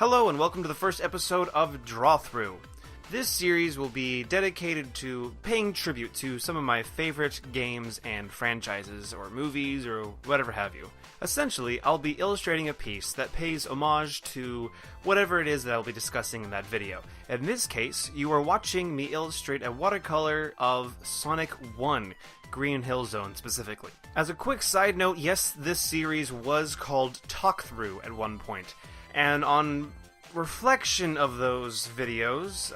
Hello and welcome to the first episode of Draw-Thru. This series will be dedicated to paying tribute to some of my favorite games and franchises, or movies, or whatever have you. Essentially, I'll be illustrating a piece that pays homage to whatever it is that I'll be discussing in that video. In this case, you are watching me illustrate a watercolor of Sonic 1, Green Hill Zone specifically. As a quick side note, yes, this series was called Talk-Thru at one point. And on reflection of those videos,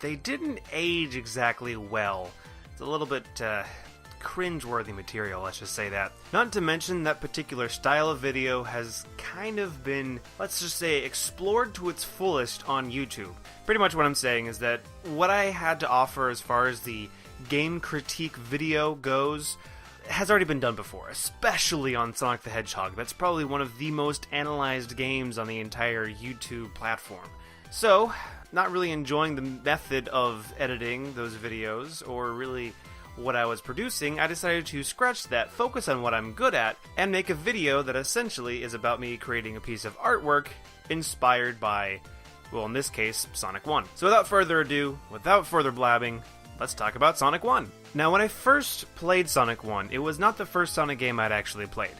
they didn't age exactly well. It's a little bit cringe-worthy material, let's just say that. Not to mention that particular style of video has kind of been, let's just say, explored to its fullest on YouTube. Pretty much what I'm saying is that what I had to offer as far as the game critique video goes has already been done before, especially on Sonic the Hedgehog. That's probably one of the most analyzed games on the entire YouTube platform. So, not really enjoying the method of editing those videos, or really what I was producing, I decided to scratch that, focus on what I'm good at, and make a video that essentially is about me creating a piece of artwork inspired by, well, in this case, Sonic 1. So without further ado, without further blabbing, let's talk about Sonic 1. Now, when I first played Sonic 1, it was not the first Sonic game I'd actually played.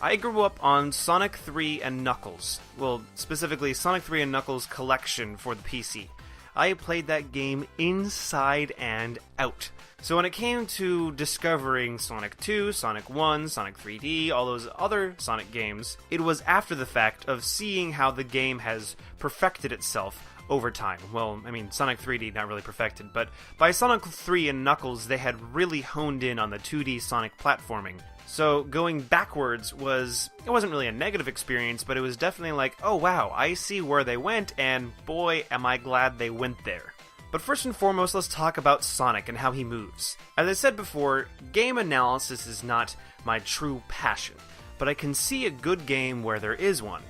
I grew up on Sonic 3 and Knuckles. Well, specifically, Sonic 3 and Knuckles Collection for the PC. I played that game inside and out. So when it came to discovering Sonic 2, Sonic 1, Sonic 3D, all those other Sonic games, it was after the fact of seeing how the game has perfected itself over time. Well, I mean, Sonic 3D not really perfected, but by Sonic 3 and Knuckles, they had really honed in on the 2D Sonic platforming. So going backwards it wasn't really a negative experience, but it was definitely like, oh wow, I see where they went, and boy, am I glad they went there. But first and foremost, let's talk about Sonic and how he moves. As I said before, game analysis is not my true passion, but I can see a good game where there is one.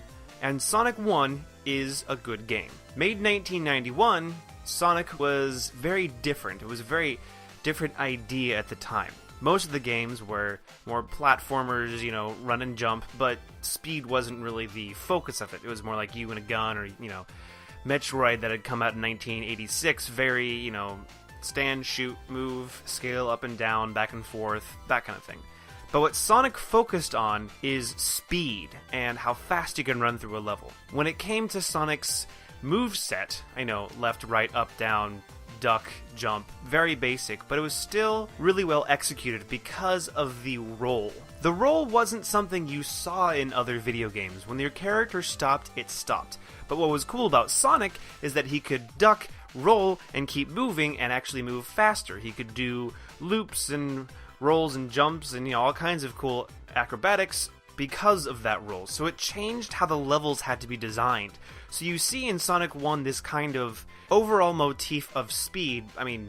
And Sonic 1 is a good game. Made in 1991, Sonic was very different. It was a very different idea at the time. Most of the games were more platformers, run and jump, but speed wasn't really the focus of it. It was more like you and a gun, or, Metroid that had come out in 1986, very, stand, shoot, move, scale up and down, back and forth, that kind of thing. But what Sonic focused on is speed, and how fast you can run through a level. When it came to Sonic's moveset, I know, left, right, up, down, duck, jump, very basic, but it was still really well executed because of the roll. The roll wasn't something you saw in other video games. When your character stopped, it stopped. But what was cool about Sonic is that he could duck, roll, and keep moving, and actually move faster. He could do loops and rolls and jumps and all kinds of cool acrobatics because of that roll. So it changed how the levels had to be designed. So you see in Sonic 1 this kind of overall motif of speed,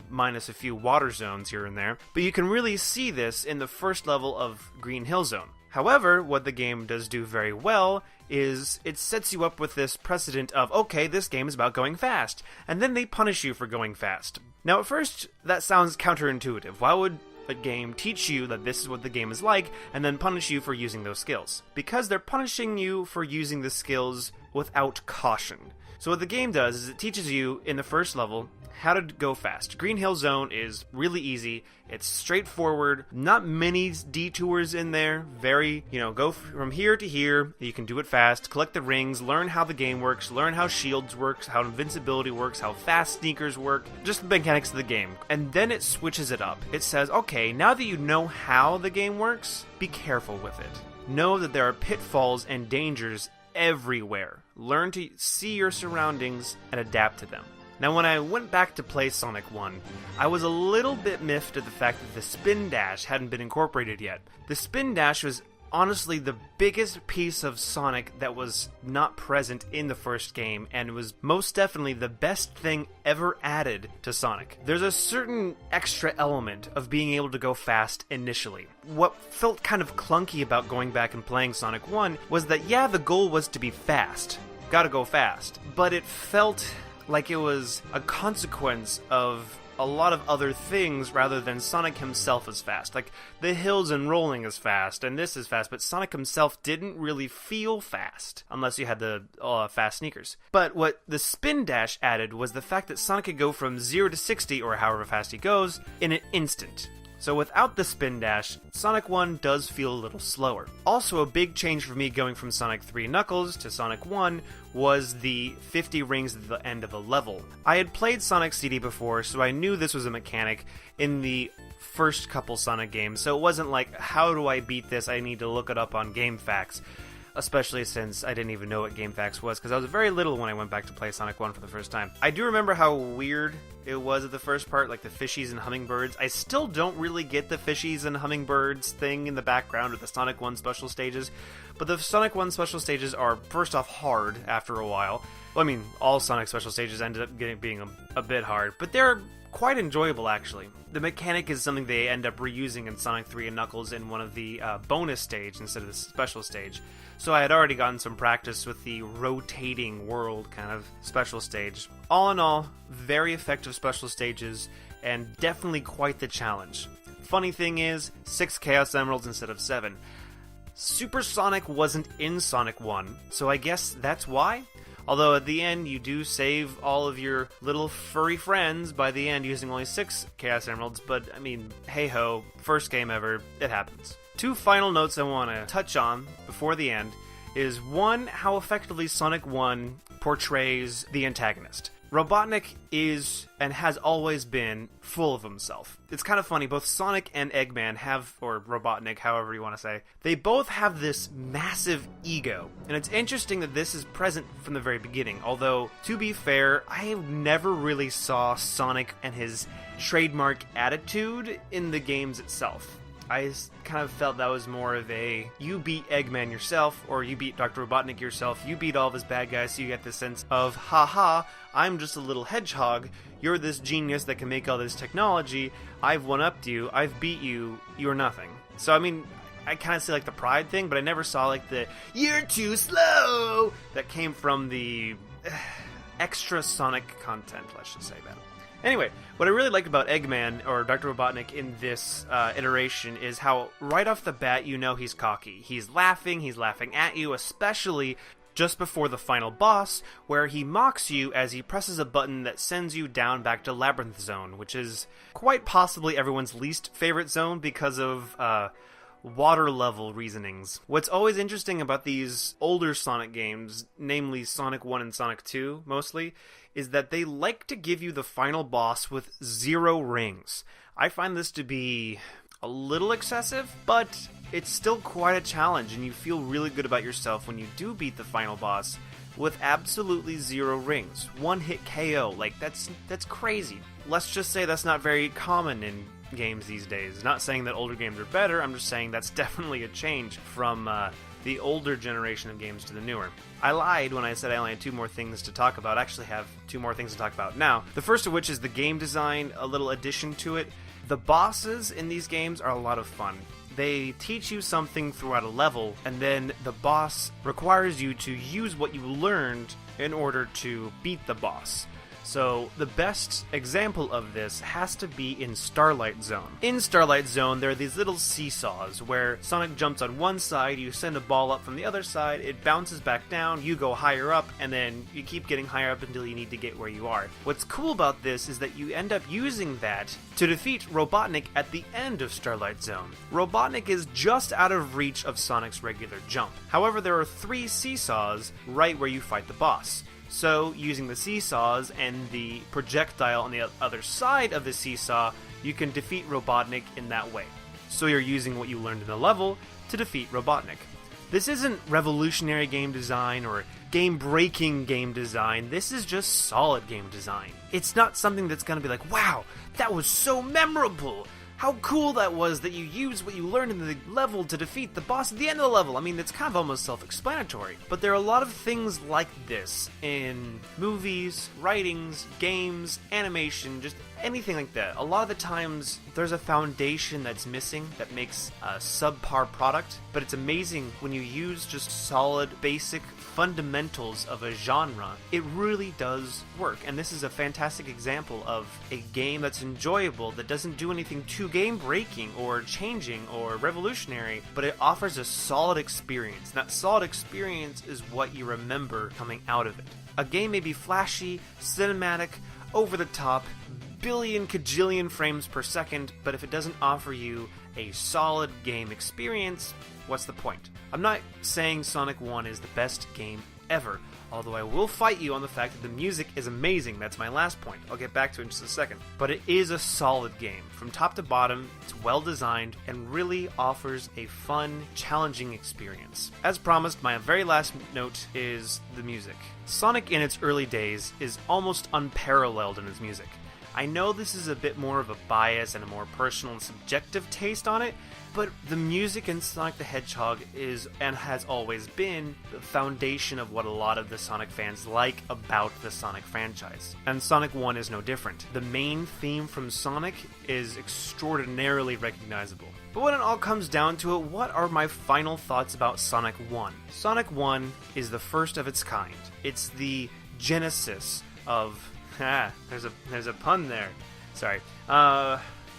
minus a few water zones here and there, but you can really see this in the first level of Green Hill Zone. However, what the game does do very well is it sets you up with this precedent of, okay, this game is about going fast, and then they punish you for going fast. Now at first, that sounds counterintuitive. Why would a game teach you that this is what the game is like, and then punish you for using those skills? Because they're punishing you for using the skills without caution. So what the game does is it teaches you in the first level how to go fast. Green Hill Zone is really easy. It's straightforward. Not many detours in there. Very, go from here to here. You can do it fast. Collect the rings. Learn how the game works. Learn how shields works. How invincibility works. How fast sneakers work. Just the mechanics of the game. And then it switches it up. It says, okay, now that you know how the game works, be careful with it. Know that there are pitfalls and dangers everywhere. Learn to see your surroundings and adapt to them. Now, when I went back to play Sonic 1, I was a little bit miffed at the fact that the spin dash hadn't been incorporated yet. The spin dash was honestly the biggest piece of Sonic that was not present in the first game, and was most definitely the best thing ever added to Sonic. There's a certain extra element of being able to go fast initially. What felt kind of clunky about going back and playing Sonic 1 was that, yeah, the goal was to be fast. Gotta go fast. But it felt like it was a consequence of a lot of other things rather than Sonic himself is fast. Like, the hills and rolling is fast, and this is fast, but Sonic himself didn't really feel fast, unless you had the fast sneakers. But what the Spin Dash added was the fact that Sonic could go from 0 to 60, or however fast he goes, in an instant. So without the Spin Dash, Sonic 1 does feel a little slower. Also, a big change for me going from Sonic 3 Knuckles to Sonic 1 was the 50 rings at the end of a level. I had played Sonic CD before, so I knew this was a mechanic in the first couple Sonic games, so it wasn't like, how do I beat this? I need to look it up on GameFAQs. Especially since I didn't even know what GameFAQs was, because I was very little when I went back to play Sonic 1 for the first time. I do remember how weird it was at the first part, like the fishies and hummingbirds. I still don't really get the fishies and hummingbirds thing in the background of the Sonic 1 special stages, but the Sonic 1 special stages are, first off, hard after a while. Well, I mean, all Sonic special stages ended up being a bit hard, but they're quite enjoyable, actually. The mechanic is something they end up reusing in Sonic 3 and Knuckles in one of the bonus stage instead of the special stage. So I had already gotten some practice with the rotating world kind of special stage. All in all, very effective special stages, and definitely quite the challenge. Funny thing is, 6 Chaos Emeralds instead of 7. Super Sonic wasn't in Sonic 1, so I guess that's why? Although at the end, you do save all of your little furry friends by the end using only 6 Chaos Emeralds, but I mean, hey-ho, first game ever, it happens. 2 final notes I want to touch on before the end is, 1, how effectively Sonic 1 portrays the antagonist. Robotnik is, and has always been, full of himself. It's kind of funny, both Sonic and Eggman have, or Robotnik, however you want to say, they both have this massive ego. And it's interesting that this is present from the very beginning, although, to be fair, I never really saw Sonic and his trademark attitude in the games itself. I kind of felt that was more of a, you beat Eggman yourself, or you beat Dr. Robotnik yourself, you beat all of his bad guys, so you get this sense of, haha, I'm just a little hedgehog, you're this genius that can make all this technology, I've one-upped you, I've beat you, you're nothing. So, I mean, I kind of see like the pride thing, but I never saw like the, you're too slow, that came from the extra Sonic content, let's just say that. Anyway, what I really liked about Eggman, or Dr. Robotnik, in this iteration is how right off the bat you know he's cocky. He's laughing at you, especially just before the final boss, where he mocks you as he presses a button that sends you down back to Labyrinth Zone, which is quite possibly everyone's least favorite zone because of water level reasonings. What's always interesting about these older Sonic games, namely Sonic 1 and Sonic 2 mostly, is that they like to give you the final boss with 0 rings. I find this to be a little excessive, but it's still quite a challenge, and you feel really good about yourself when you do beat the final boss with absolutely 0 rings. One-hit KO, like, that's crazy. Let's just say that's not very common in games these days. Not saying that older games are better, I'm just saying that's definitely a change from the older generation of games to the newer. I lied when I said I only had 2 more things to talk about. I actually have 2 more things to talk about now. The first of which is the game design, a little addition to it. The bosses in these games are a lot of fun. They teach you something throughout a level, and then the boss requires you to use what you learned in order to beat the boss. So the best example of this has to be in Starlight Zone. In Starlight Zone, there are these little seesaws where Sonic jumps on one side, you send a ball up from the other side, it bounces back down, you go higher up, and then you keep getting higher up until you need to get where you are. What's cool about this is that you end up using that to defeat Robotnik at the end of Starlight Zone. Robotnik is just out of reach of Sonic's regular jump. However, there are 3 seesaws right where you fight the boss. So, using the seesaws and the projectile on the other side of the seesaw, you can defeat Robotnik in that way. So you're using what you learned in the level to defeat Robotnik. This isn't revolutionary game design or game-breaking game design, this is just solid game design. It's not something that's gonna be like, wow, that was so memorable! how cool that was that you used what you learned in the level to defeat the boss at the end of the level. I mean, it's kind of almost self-explanatory. But there are a lot of things like this in movies, writings, games, animation, just anything like that. A lot of the times, there's a foundation that's missing that makes a subpar product, but it's amazing when you use just solid, basic fundamentals of a genre. It really does work, and this is a fantastic example of a game that's enjoyable, that doesn't do anything too game-breaking or changing or revolutionary, but it offers a solid experience. And that solid experience is what you remember coming out of it. A game may be flashy, cinematic, over the top, billion kajillion frames per second, but if it doesn't offer you a solid game experience, what's the point? I'm not saying Sonic 1 is the best game ever, although I will fight you on the fact that the music is amazing. That's my last point. I'll get back to it in just a second. But it is a solid game. From top to bottom, it's well designed and really offers a fun, challenging experience. As promised, my very last note is the music. Sonic in its early days is almost unparalleled in its music. I know this is a bit more of a bias and a more personal and subjective taste on it, but the music in Sonic the Hedgehog is, and has always been, the foundation of what a lot of the Sonic fans like about the Sonic franchise. And Sonic 1 is no different. The main theme from Sonic is extraordinarily recognizable. But when it all comes down to it, what are my final thoughts about Sonic 1? Sonic 1 is the first of its kind. It's the genesis of... there's a pun there. Sorry.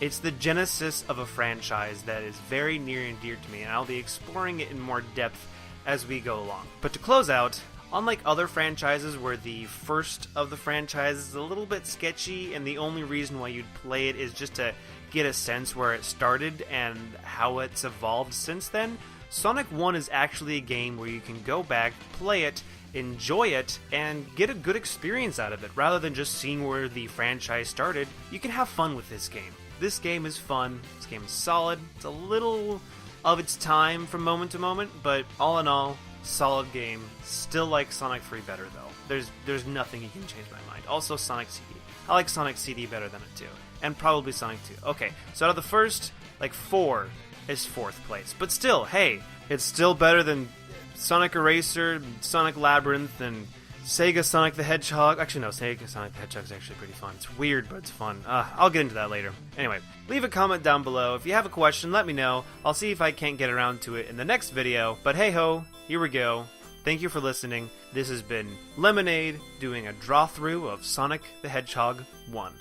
It's the genesis of a franchise that is very near and dear to me, and I'll be exploring it in more depth as we go along. But to close out, unlike other franchises where the first of the franchise is a little bit sketchy and the only reason why you'd play it is just to get a sense where it started and how it's evolved since then, Sonic 1 is actually a game where you can go back, play it, enjoy it, and get a good experience out of it. Rather than just seeing where the franchise started, you can have fun with this game. This game is fun, this game is solid, it's a little of its time from moment to moment, but all in all, solid game. Still like Sonic 3 better though. There's nothing you can change my mind. Also Sonic CD. I like Sonic CD better than it too. And probably Sonic 2. Okay, so out of the first, 4 is 4th place. But still, hey, it's still better than Sonic Eraser, Sonic Labyrinth, and Sega Sonic the Hedgehog. Actually, no, Sega Sonic the Hedgehog is actually pretty fun. It's weird, but it's fun. I'll get into that later. Anyway, leave a comment down below. If you have a question, let me know. I'll see if I can't get around to it in the next video. But hey ho, here we go. Thank you for listening. This has been Lemonade doing a draw-through of Sonic the Hedgehog 1.